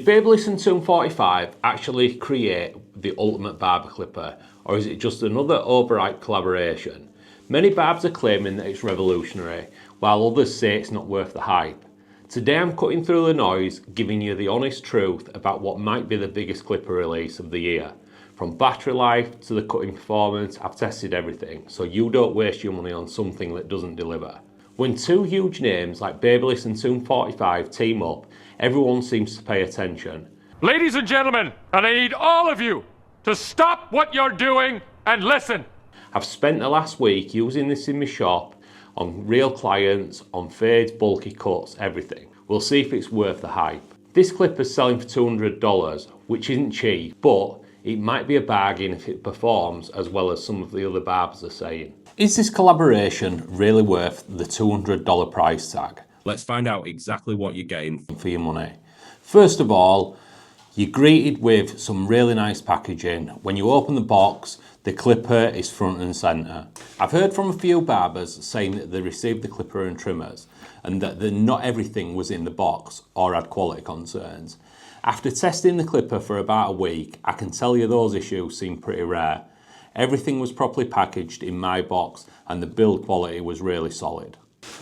Babyliss and Tomb45 actually create the ultimate barber clipper, or is it just another overhyped collaboration? Many barbers are claiming that it's revolutionary, while others say it's not worth the hype. Today I'm cutting through the noise, giving you the honest truth about what might be the biggest clipper release of the year. From battery life to the cutting performance, I've tested everything, so you don't waste your money on something that doesn't deliver. When two huge names like Babyliss and Tomb45 team up, everyone seems to pay attention. Ladies and gentlemen, and I need all of you to stop what you're doing and listen. I've spent the last week using this in my shop, on real clients, on fades, bulky cuts, everything. We'll see if it's worth the hype. This clipper's selling for $200, which isn't cheap, but it might be a bargain if it performs as well as some of the other barbers are saying. Is this collaboration really worth the $200 price tag? Let's find out exactly what you're getting for your money. First of all, you're greeted with some really nice packaging. When you open the box, the clipper is front and centre. I've heard from a few barbers saying that they received the clipper and trimmers and that not everything was in the box or had quality concerns. After testing the clipper for about a week, I can tell you those issues seem pretty rare. Everything was properly packaged in my box and the build quality was really solid.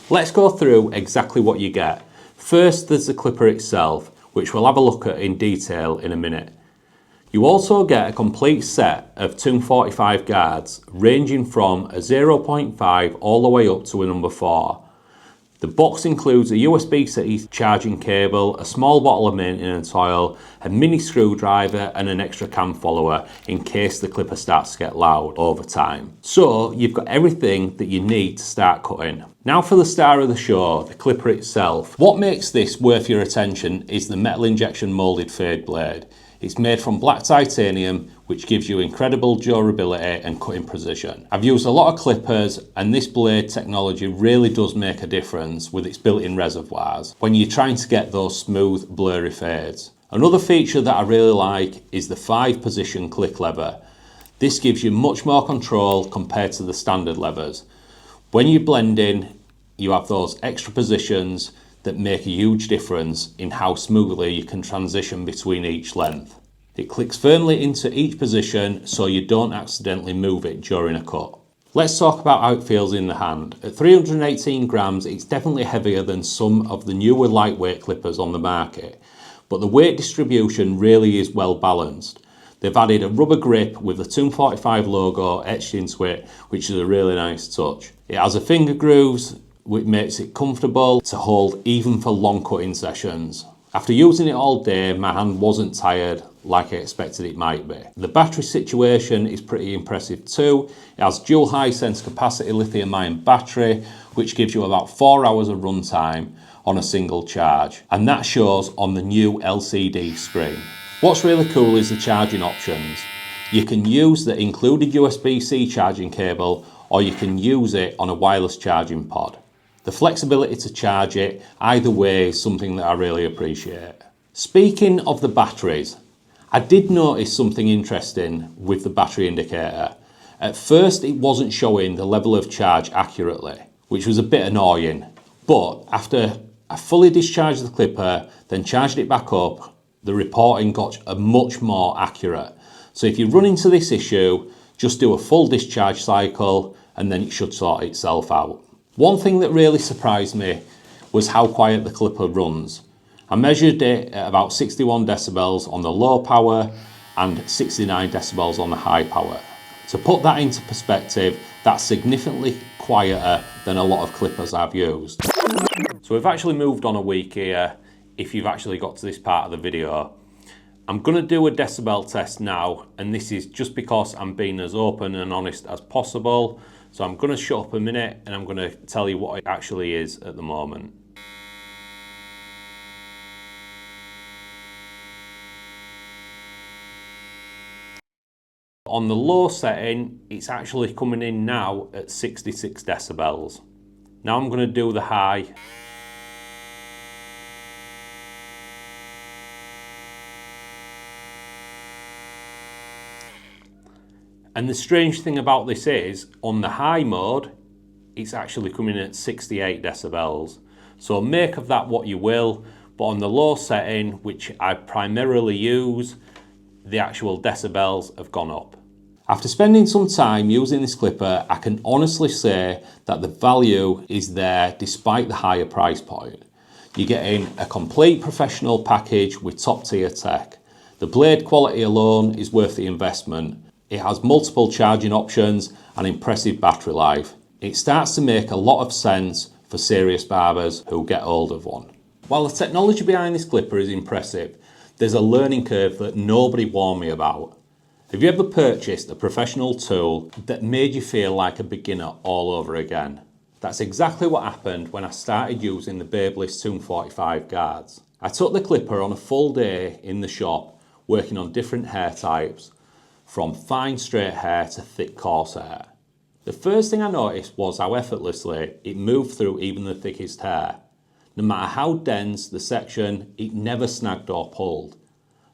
Let's go through exactly what you get. First, there's the clipper itself, which we'll have a look at in detail in a minute. You also get a complete set of Tomb45 guards, ranging from a 0.5 all the way up to a number 4. The box includes a USB-C charging cable, a small bottle of maintenance oil, a mini screwdriver and an extra cam follower in case the clipper starts to get loud over time. So you've got everything that you need to start cutting. Now for the star of the show, the clipper itself. What makes this worth your attention is the metal injection moulded fade blade. It's made from black titanium, which gives you incredible durability and cutting precision. I've used a lot of clippers and this blade technology really does make a difference with its built-in reservoirs when you're trying to get those smooth, blurry fades. Another feature that I really like is the 5-position click lever. This gives you much more control compared to the standard levers. When you're blending, you have those extra positions that make a huge difference in how smoothly you can transition between each length. It clicks firmly into each position so you don't accidentally move it during a cut. Let's talk about how it feels in the hand. At 318 grams, it's definitely heavier than some of the newer lightweight clippers on the market, but the weight distribution really is well balanced. They've added a rubber grip with the Tomb45 logo etched into it, which is a really nice touch. It has a finger grooves, which makes it comfortable to hold even for long cutting sessions. After using it all day, my hand wasn't tired like I expected it might be. The battery situation is pretty impressive too. It has dual high sense capacity lithium ion battery, which gives you about 4 hours of runtime on a single charge. And that shows on the new LCD screen. What's really cool is the charging options. You can use the included USB-C charging cable, or you can use it on a wireless charging pod. The flexibility to charge it either way is something that I really appreciate. Speaking of the batteries, I did notice something interesting with the battery indicator. At first it wasn't showing the level of charge accurately, which was a bit annoying, but after I fully discharged the clipper, then charged it back up, the reporting got much more accurate. So if you run into this issue, just do a full discharge cycle and then it should sort itself out. One thing that really surprised me was how quiet the clipper runs. I measured it at about 61 decibels on the low power and 69 decibels on the high power. To put that into perspective, that's significantly quieter than a lot of clippers I've used. So we've actually moved on a week here, if you've actually got to this part of the video. I'm going to do a decibel test now, and this is just because I'm being as open and honest as possible. So I'm going to shut up a minute and I'm going to tell you what it actually is at the moment. On the low setting, it's actually coming in now at 66 decibels. Now I'm going to do the high. And the strange thing about this is, on the high mode, it's actually coming in at 68 decibels. So make of that what you will, but on the low setting, which I primarily use, the actual decibels have gone up. After spending some time using this clipper, I can honestly say that the value is there despite the higher price point. You're getting a complete professional package with top tier tech. The blade quality alone is worth the investment. It has multiple charging options and impressive battery life. It starts to make a lot of sense for serious barbers who get hold of one. While the technology behind this clipper is impressive, there's a learning curve that nobody warned me about. Have you ever purchased a professional tool that made you feel like a beginner all over again? That's exactly what happened when I started using the Babyliss Tomb45 guards. I took the clipper on a full day in the shop, working on different hair types, from fine straight hair to thick coarse hair. The first thing I noticed was how effortlessly it moved through even the thickest hair. No matter how dense the section, it never snagged or pulled.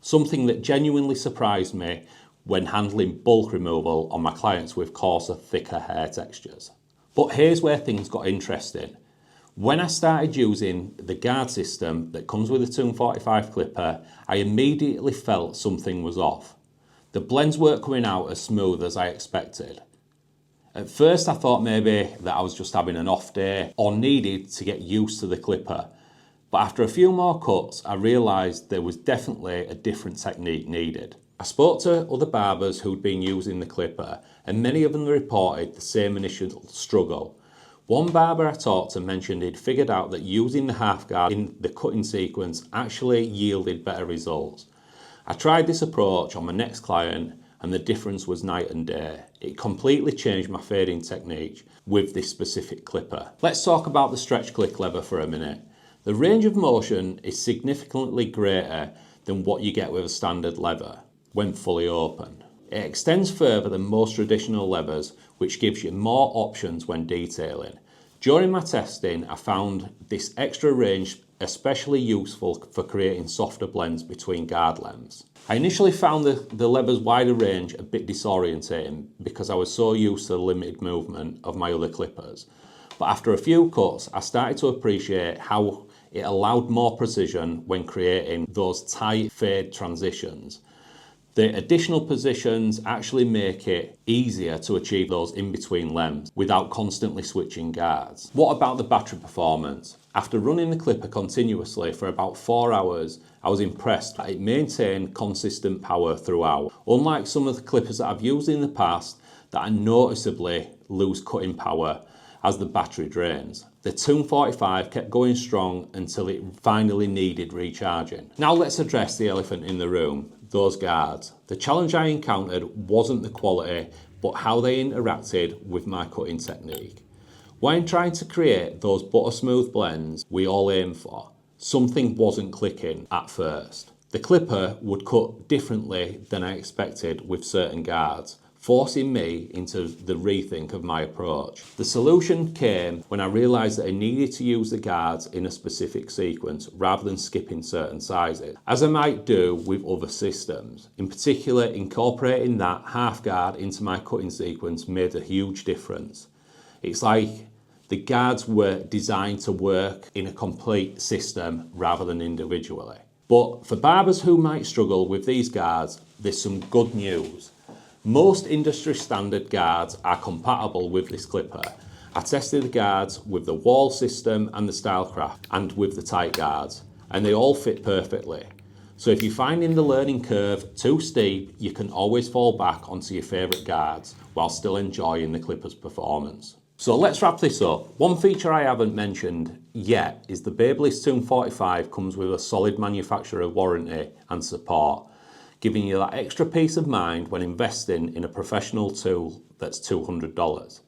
Something that genuinely surprised me when handling bulk removal on my clients with coarser, thicker hair textures. But here's where things got interesting. When I started using the guard system that comes with the Tomb45 clipper, I immediately felt something was off. The blends weren't coming out as smooth as I expected. At first I thought maybe that I was just having an off day or needed to get used to the clipper. But after a few more cuts, I realised there was definitely a different technique needed. I spoke to other barbers who'd been using the clipper, and many of them reported the same initial struggle. One barber I talked to mentioned he'd figured out that using the half guard in the cutting sequence actually yielded better results. I tried this approach on my next client and the difference was night and day. It completely changed my fading technique with this specific clipper. Let's talk about the stretch click lever for a minute. The range of motion is significantly greater than what you get with a standard lever when fully open. It extends further than most traditional levers, which gives you more options when detailing. During my testing, I found this extra range especially useful for creating softer blends between guard lengths. I initially found the lever's wider range a bit disorientating because I was so used to the limited movement of my other clippers. But after a few cuts, I started to appreciate how it allowed more precision when creating those tight fade transitions. The additional positions actually make it easier to achieve those in-between lengths without constantly switching guards. What about the battery performance? After running the clipper continuously for about 4 hours, I was impressed that it maintained consistent power throughout. Unlike some of the clippers that I've used in the past that I noticeably lose cutting power as the battery drains, the Tomb45 kept going strong until it finally needed recharging. Now let's address the elephant in the room. Those guards. The challenge I encountered wasn't the quality, but how they interacted with my cutting technique. When trying to create those butter smooth blends we all aim for, something wasn't clicking at first. The clipper would cut differently than I expected with certain guards, forcing me into the rethink of my approach. The solution came when I realised that I needed to use the guards in a specific sequence rather than skipping certain sizes, as I might do with other systems. In particular, incorporating that half guard into my cutting sequence made a huge difference. It's like the guards were designed to work in a complete system rather than individually. But for barbers who might struggle with these guards, there's some good news. Most industry standard guards are compatible with this clipper. I tested the guards with the wall system and the Stylecraft and with the tight guards, and they all fit perfectly. So if you're finding the learning curve too steep, you can always fall back onto your favourite guards while still enjoying the clipper's performance. So let's wrap this up. One feature I haven't mentioned yet is the Babyliss Tomb45 comes with a solid manufacturer warranty and support, giving you that extra peace of mind when investing in a professional tool that's $200.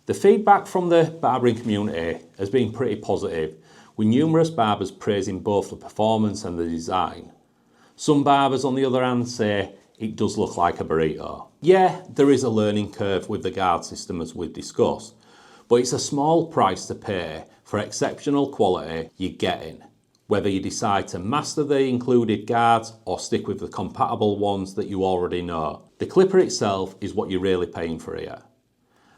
The feedback from the barbering community has been pretty positive, with numerous barbers praising both the performance and the design. Some barbers, on the other hand, say it does look like a burrito. Yeah, there is a learning curve with the guard system as we've discussed, but it's a small price to pay for exceptional quality you're getting, whether you decide to master the included guards or stick with the compatible ones that you already know. The clipper itself is what you're really paying for here.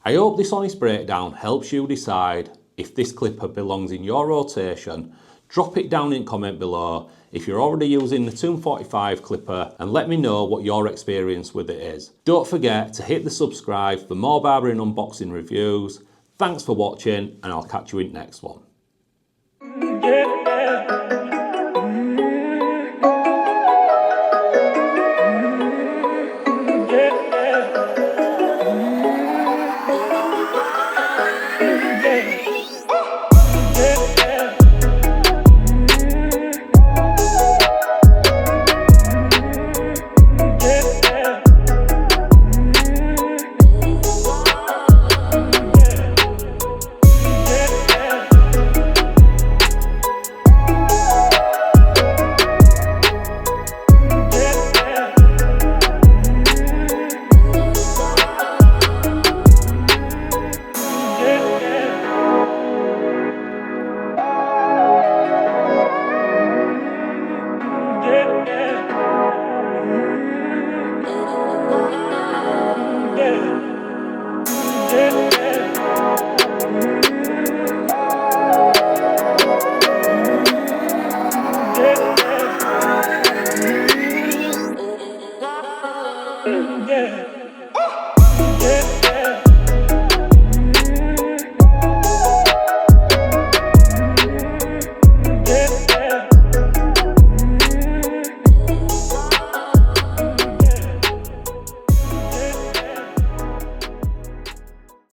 I hope this honest breakdown helps you decide if this clipper belongs in your rotation, Drop it down in comment below if you're already using the Tomb45 Clipper and let me know what your experience with it is. Don't forget to hit the subscribe for more barbering unboxing reviews. Thanks for watching and I'll catch you in the next one.